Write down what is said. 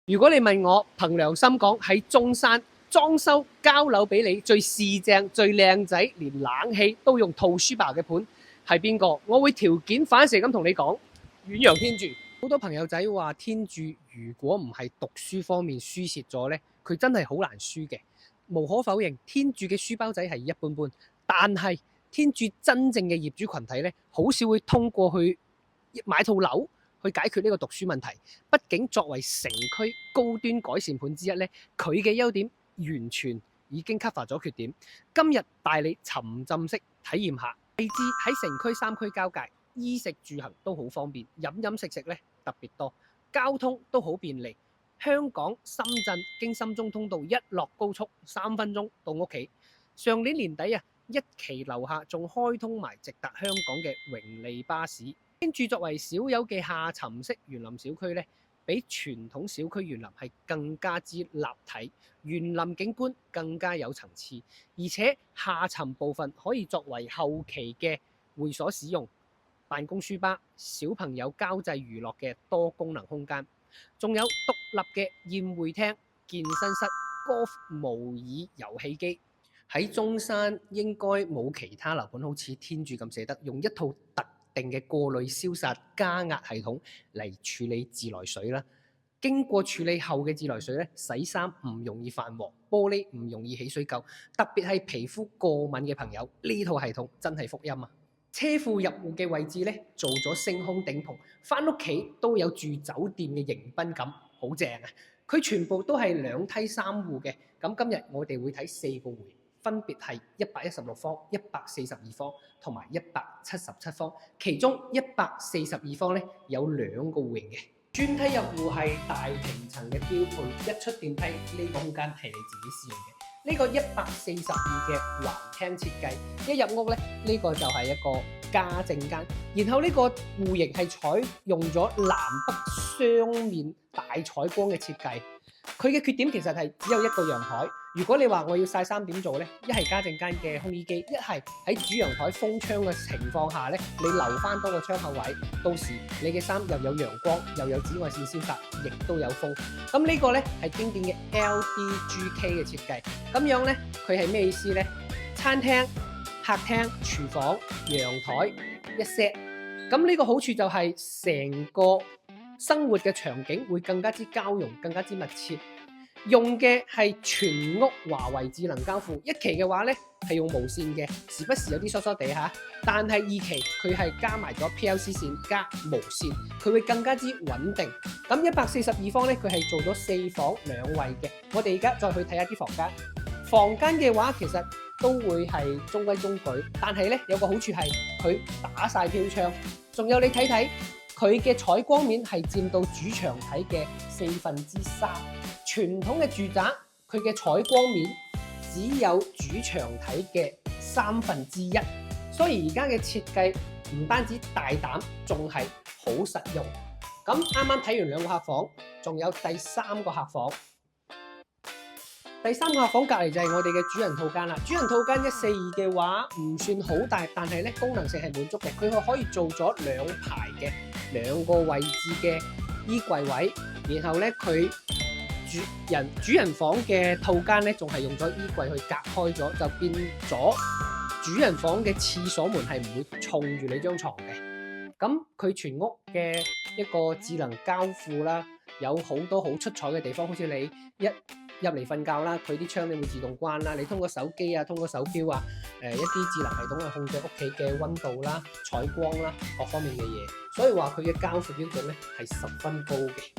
如果你問我憑良心講，喺中山裝修交樓俾你最市正最靚仔，連冷氣都用套書吧嘅盤係邊個？我會條件反射咁同你講，遠洋天鑄。好多朋友仔話天鑄如果唔係讀書方面輸蝕咗呢，佢真係好難輸嘅。無可否認，天鑄嘅書包仔係一般般，但係天鑄真正嘅業主群體呢，好少會通過去買套樓去解決呢個讀書問題。畢竟作為城區高端改善盤之一呢，佢嘅優點完全已經 cover 咗缺點。今日帶你沉浸式體驗下，位置喺城區3區交界，衣食住行都好方便，飲飲食食咧特別多，交通都好便利。香港深圳經深中通道一落高速3分鐘到屋企。上年年底啊，一期樓下仲開通埋直達香港嘅榮利巴士。天鑄作為少有嘅下沉式園林小區咧，比傳統小區園林係更加之立體，園林景觀更加有層次，而且下沉部分可以作為後期嘅會所使用、辦公書吧、小朋友交際娛樂嘅多功能空間，仲有獨立嘅宴會廳、健身室、golf 模擬遊戲機。喺中山應該冇其他樓盤好似天鑄咁捨得用一套特定嘅過濾消殺加壓系統嚟處理自來水啦。經過處理後嘅自來水咧，洗衫唔容易泛黃，玻璃唔容易起水垢，特別係皮膚過敏嘅朋友，呢套系統真係福音啊！車庫入戶嘅位置咧，做咗星空頂棚，返屋企都有住酒店嘅迎賓感，好正啊！佢全部都係2梯3戶嘅。咁今日我哋會睇4個回，分別係116方、142方同埋177方，其中142方咧有2個戶型嘅。專梯入戶係大平層嘅標配，一出電梯呢個空間係你自己使用嘅。呢個142嘅橫廳設計，一入屋咧呢個就係一個家政間，然後呢個戶型係採用咗南北雙面大採光嘅設計。佢嘅缺點其實係只有一個陽台。如果你話我要曬衫點做呢？一係家政間嘅烘衣機，一係喺主陽台封窗嘅情況下呢，你留翻多個窗口位，到時你嘅衫又有陽光，又有紫外線消殺，亦都有風。咁呢個呢係經典嘅 LDGK 嘅設計。咁樣呢，佢係咩意思呢？餐廳、客廳、廚房、陽台一 set。咁呢個好處就係成個生活嘅場景會更加之交融，更加之密切。用嘅係全屋華為智能交付，一期嘅話呢係用無線嘅，時不時有啲疏疏地嚇。但係2期佢係加埋咗 PLC 線加無線，佢會更加之穩定。咁142方呢，佢係做咗4房2衛嘅。我哋而家再去睇下啲房間。房間嘅話其實都會係中規中矩，但係呢有個好處係佢打晒飄窗，仲有你睇睇佢嘅採光面係佔到主牆體嘅3/4。傳統嘅住宅，佢嘅採光面只有主牆體嘅1/3，所以而家嘅設計唔單止大膽，仲係好實用。咁啱啱睇完2個客房，仲有第3個客房。第3個客房隔離就係我哋嘅主人套間啦。主人套間142嘅話唔算好大，但係咧功能性係滿足嘅。佢可以做咗2排嘅2個位置嘅衣櫃位，然後咧佢主人房嘅套間咧，仲係用咗衣櫃去隔開咗，就變咗主人房嘅廁所門係唔會衝住你張床嘅。咁佢全屋嘅一個智能交付啦，有好多好出彩嘅地方，好似你一入嚟瞓覺啦，佢啲窗你會自動關啦，你通過手機啊，通過手錶啊，一啲智能系統去控制屋企嘅溫度啦、採光啦各方面嘅嘢，所以話佢嘅交付標準咧係10分高嘅。